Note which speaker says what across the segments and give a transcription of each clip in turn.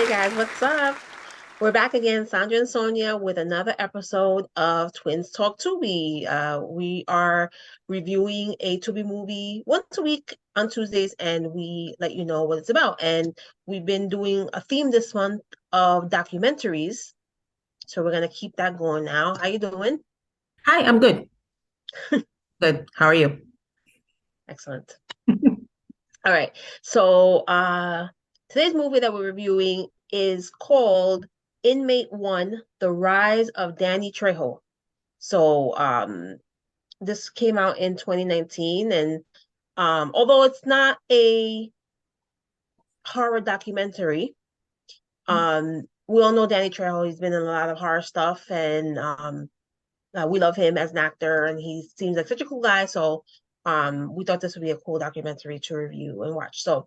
Speaker 1: Hey guys, what's up? We're back again, Sandra and Sonia, with another episode of Twins Talk Tubi. We are reviewing a Tubi movie once a week on Tuesdays, and we let you know what it's about. And we've been doing a theme this month of documentaries, so we're gonna keep that going now. How you doing?
Speaker 2: Hi, I'm good. Good. How are you?
Speaker 1: Excellent. All right. So today's movie that we're reviewing is called Inmate One: The Rise of Danny Trejo. So this came out in 2019, and although it's not a horror documentary, we all know Danny Trejo. He's been in a lot of horror stuff, and we love him as an actor, and he seems like such a cool guy. So we thought this would be a cool documentary to review and watch. So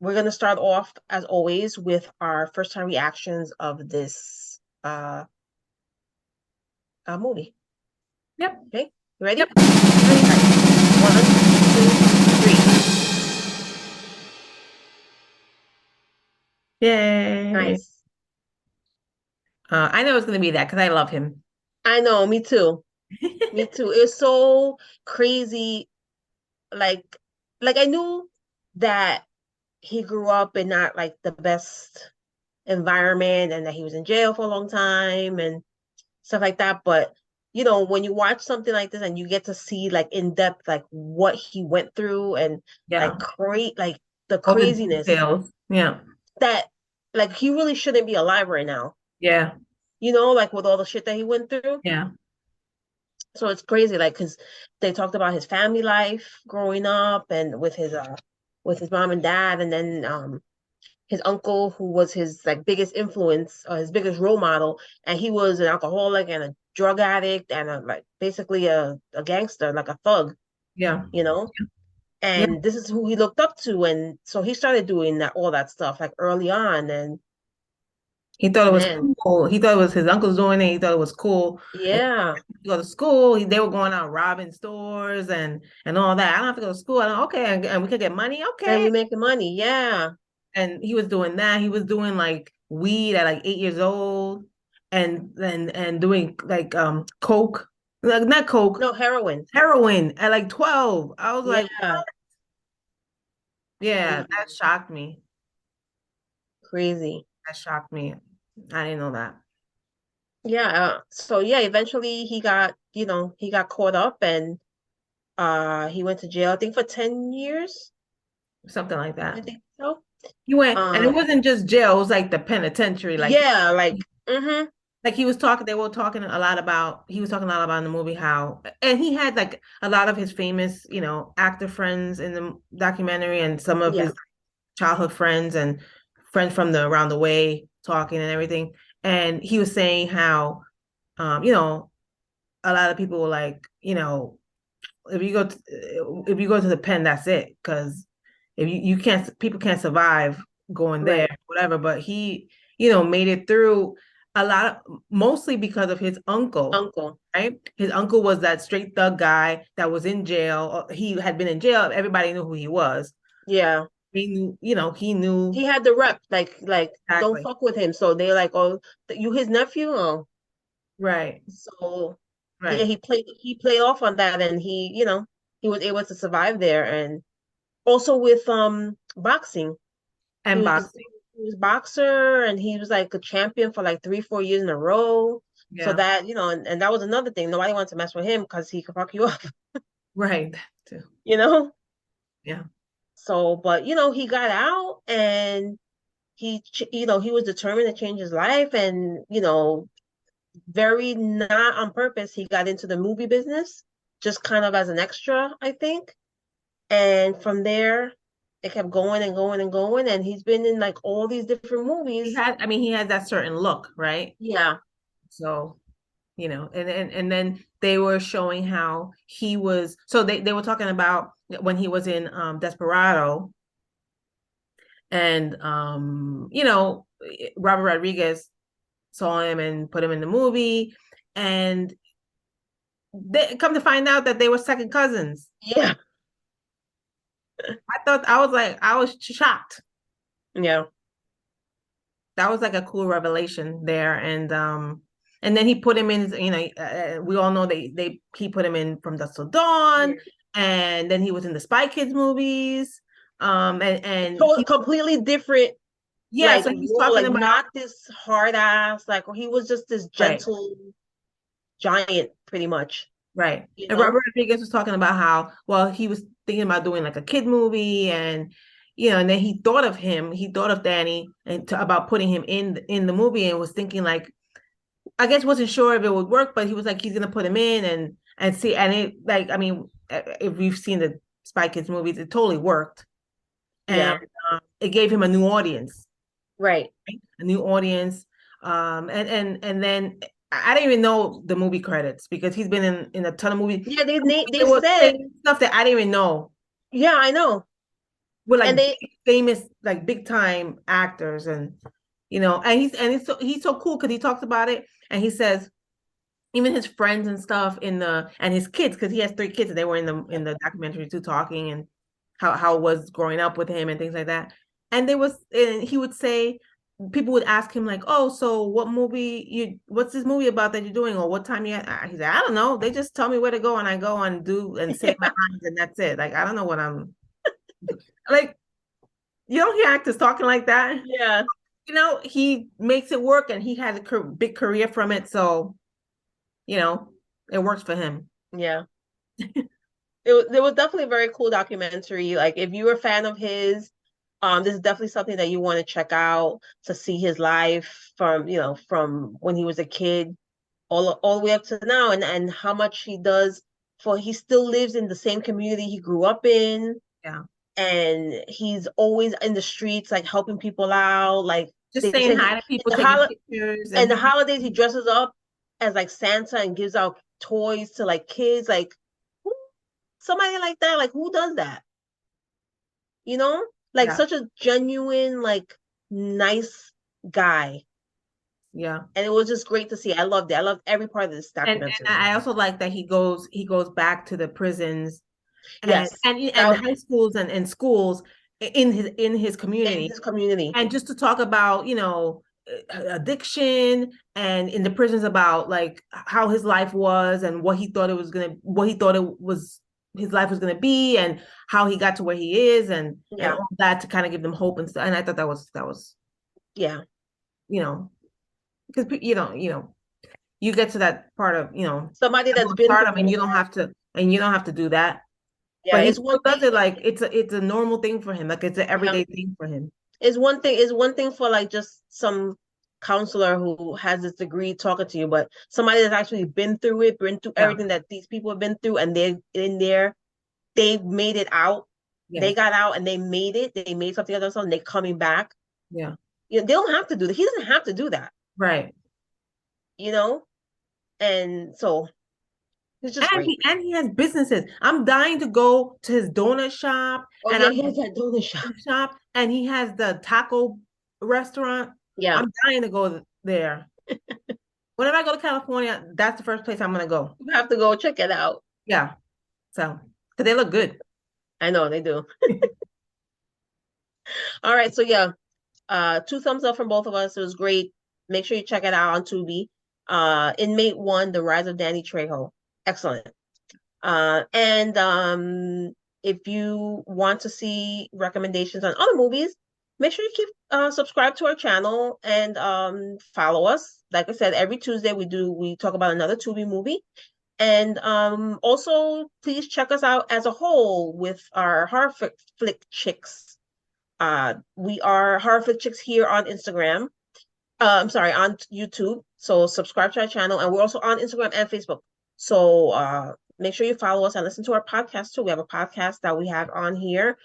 Speaker 1: we're gonna start off as always with our first time reactions of this movie.
Speaker 2: Yep.
Speaker 1: Okay, you ready?
Speaker 2: Yep.
Speaker 1: All
Speaker 2: Ready?
Speaker 1: right. One, two, three.
Speaker 2: Yay.
Speaker 1: Nice.
Speaker 2: I know it's gonna be that because I love him.
Speaker 1: I know, me too. Me too. It's so crazy. Like, like I knew that he grew up in not like the best environment and that he was in jail for a long time and stuff like that. But when you watch something like this and you get to see like in depth like what he went through and
Speaker 2: Yeah.
Speaker 1: like the
Speaker 2: All the
Speaker 1: craziness
Speaker 2: details. Yeah.
Speaker 1: that like he really shouldn't be alive right now.
Speaker 2: Yeah.
Speaker 1: Like with all the shit that he went through.
Speaker 2: Yeah.
Speaker 1: So it's crazy, like, because they talked about his family life growing up and with his mom and dad, and then his uncle who was his like biggest influence or his biggest role model, and he was an alcoholic and a drug addict and like basically a gangster, like a thug,
Speaker 2: Yeah.
Speaker 1: you know.
Speaker 2: Yeah.
Speaker 1: And this is who he looked up to, and so he started doing all that stuff like early on, and
Speaker 2: He thought it was
Speaker 1: man,
Speaker 2: cool. He thought it was his uncle's doing it. He thought it was cool. And
Speaker 1: yeah,
Speaker 2: to go to school. They were going out robbing stores and all that. I don't have to go to school. Okay, and we could get money.
Speaker 1: and
Speaker 2: Okay.
Speaker 1: we making money, yeah,
Speaker 2: And he was doing that. He was doing like weed at like 8 years old, and doing like coke, like not coke,
Speaker 1: no heroin,
Speaker 2: heroin at like 12. I was like,
Speaker 1: yeah,
Speaker 2: yeah,
Speaker 1: crazy,
Speaker 2: that shocked me.
Speaker 1: crazy.
Speaker 2: That shocked me. I didn't know that.
Speaker 1: Yeah, so yeah, eventually he got caught up and he went to jail, I think for 10 years.
Speaker 2: Something like
Speaker 1: I
Speaker 2: that.
Speaker 1: think so.
Speaker 2: He went, and it
Speaker 1: Um
Speaker 2: wasn't just jail. It was like the penitentiary.
Speaker 1: yeah,
Speaker 2: Like he was talking, they were talking a lot about, he was talking a lot about in the movie how, and he had like a lot of his famous, actor friends in the documentary and some of
Speaker 1: yeah.
Speaker 2: his childhood friends and friends from the around the way talking and everything. And he was saying how, um, you know, a lot of people were like, if you go to the pen, that's it. Because if you can't, people can't survive going there,
Speaker 1: Right.
Speaker 2: whatever. But he, made it through a lot of mostly because of his uncle,
Speaker 1: Uncle.
Speaker 2: right? His uncle was that straight thug guy that was in jail. He had been in jail. Everybody knew who he was.
Speaker 1: Yeah.
Speaker 2: He knew, he knew
Speaker 1: He had the rep, like don't
Speaker 2: exactly.
Speaker 1: fuck with him. So they're like, "Oh, you his nephew?" Oh.
Speaker 2: Right,
Speaker 1: So yeah,
Speaker 2: right.
Speaker 1: he played off on that and he was able to survive there and also with boxing. He
Speaker 2: And
Speaker 1: was
Speaker 2: boxing.
Speaker 1: he was boxer and he was like a champion for like 3, 4 years in a row. So
Speaker 2: Yeah,
Speaker 1: that, and that was another thing. Nobody wanted to mess with him because he could fuck you up,
Speaker 2: right. Too.
Speaker 1: you know?
Speaker 2: Yeah.
Speaker 1: So, but he got out and he was determined to change his life and, very not on purpose, he got into the movie business just kind of as an extra, I think. And from there, it kept going and going and going. And he's been in like all these different movies.
Speaker 2: I mean, he had that certain look, right?
Speaker 1: Yeah.
Speaker 2: So and then they were showing how he was, so they were talking about when he was in Desperado, and Robert Rodriguez saw him and put him in the movie, and they come to find out that they were second cousins.
Speaker 1: Yeah.
Speaker 2: I thought, I was shocked.
Speaker 1: Yeah.
Speaker 2: That was like a cool revelation there, and then he put him in. We all know he put him in From Dusk Till Dawn,
Speaker 1: Yeah.
Speaker 2: and then he was in the Spy Kids movies. And
Speaker 1: So
Speaker 2: he
Speaker 1: completely different,
Speaker 2: yeah,
Speaker 1: like
Speaker 2: so he's
Speaker 1: role,
Speaker 2: talking
Speaker 1: like
Speaker 2: about
Speaker 1: not this hard ass, like he was just this
Speaker 2: right.
Speaker 1: gentle giant, pretty much,
Speaker 2: Right.
Speaker 1: you
Speaker 2: And
Speaker 1: know?
Speaker 2: Robert Rodriguez was talking about how, well, he was thinking about doing like a kid movie and then he thought of Danny and about putting him in the movie and was thinking like, I guess wasn't sure if it would work, but he was like, he's gonna put him in and see, and it like, I mean, if we've seen the Spy Kids movies, it totally worked. And
Speaker 1: Yeah,
Speaker 2: it gave him a new audience,
Speaker 1: right.
Speaker 2: right? A new audience. And then I didn't even know the movie credits because he's been in a ton of movies.
Speaker 1: Yeah, they
Speaker 2: There was
Speaker 1: said,
Speaker 2: stuff that I didn't even know
Speaker 1: yeah, I know.
Speaker 2: with
Speaker 1: And
Speaker 2: like
Speaker 1: they,
Speaker 2: big, famous, like big time actors, and he's so cool because he talks about it and he says even his friends and stuff and his kids because he has 3 kids and they were in the documentary too talking and how it was growing up with him and things like that. And he would say people would ask him like, "Oh, so what's this movie about that you're doing or what time you at?" He said, "I don't know. They just tell me where to go and I go and do and say my lines and that's it. Like I don't know what I'm like you don't hear actors talking like that.
Speaker 1: yeah,
Speaker 2: He makes it work and he has a big career from it. So, you know, it works for him.
Speaker 1: yeah. It was definitely a very cool documentary. Like if you're a fan of his, this is definitely something that you want to check out to see his life from when he was a kid all the way up to now, and how much he does for he still lives in the same community he grew up in,
Speaker 2: Yeah.
Speaker 1: and he's always in the streets like helping people out. Like
Speaker 2: Just
Speaker 1: they
Speaker 2: saying
Speaker 1: said,
Speaker 2: hi to people, taking pictures,
Speaker 1: in
Speaker 2: and
Speaker 1: the holidays he dresses up as like Santa and gives out toys to like kids. Like who, somebody like that, like who does that? You know, like
Speaker 2: yeah,
Speaker 1: such a genuine, like nice guy.
Speaker 2: yeah.
Speaker 1: And it was just great to see. I loved it. I loved every part of this
Speaker 2: And
Speaker 1: documentary.
Speaker 2: I also like that he goes back to the prisons and
Speaker 1: Yes,
Speaker 2: and
Speaker 1: that
Speaker 2: high schools and schools in his
Speaker 1: in
Speaker 2: community
Speaker 1: his community.
Speaker 2: and just to talk about addiction and in the prisons about like how his life was and what he thought it was his life was gonna be and how he got to where he is and
Speaker 1: Yeah,
Speaker 2: all that to kind of give them hope and stuff. And I thought that was
Speaker 1: yeah.
Speaker 2: you know because you get to that part of
Speaker 1: Somebody that's been through
Speaker 2: stardom and
Speaker 1: it
Speaker 2: you don't
Speaker 1: all.
Speaker 2: have to do that.
Speaker 1: Yeah,
Speaker 2: But he
Speaker 1: it's one
Speaker 2: still
Speaker 1: thing.
Speaker 2: does it like it's a normal thing for him, like it's an
Speaker 1: Yeah,
Speaker 2: everyday thing for him.
Speaker 1: it's one thing for like just some counselor who has this degree talking to you, but somebody that's actually been through it, been through
Speaker 2: Yeah,
Speaker 1: everything that these people have been through, and they're in there, they've made it out. They
Speaker 2: yes,
Speaker 1: got out and they made it. They made something of themselves. And they're coming back.
Speaker 2: yeah,
Speaker 1: They don't have to do that. He doesn't have to do that.
Speaker 2: right.
Speaker 1: You know, and so it's just
Speaker 2: And
Speaker 1: great.
Speaker 2: he has businesses. I'm dying to go to his donut shop
Speaker 1: Oh
Speaker 2: and
Speaker 1: yeah, he has that donut shop.
Speaker 2: and he has the taco restaurant.
Speaker 1: Yeah,
Speaker 2: I'm dying to go there. Whenever I go to California, that's the first place I'm gonna go.
Speaker 1: you have to go check it out.
Speaker 2: Yeah. So, because they look good.
Speaker 1: I know they do. All right, so yeah, 2 thumbs up from both of us. It was great. Make sure you check it out on Tubi. Inmate One: The Rise of Danny Trejo. Excellent. And if you want to see recommendations on other movies, make sure you keep subscribe to our channel and follow us. Like I said, every Tuesday we talk about another Tubi movie. And also please check us out as a whole with our horror flick chicks. We are horror flick chicks here on Instagram. I'm sorry, on YouTube. So subscribe to our channel, and we're also on Instagram and Facebook. So make sure you follow us and listen to our podcast too. We have a podcast that we have on here,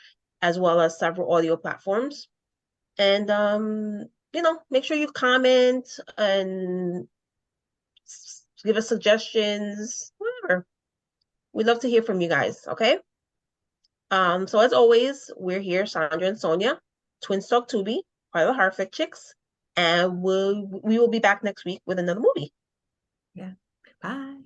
Speaker 1: as well as several audio platforms. And make sure you comment and give us suggestions, whatever. We'd love to hear from you guys, okay? So as always, we're here, Sandra and Sonia, Twin Stalk Tubi, part of the Harflick Chicks, and we will be back next week with another movie.
Speaker 2: Yeah. Bye.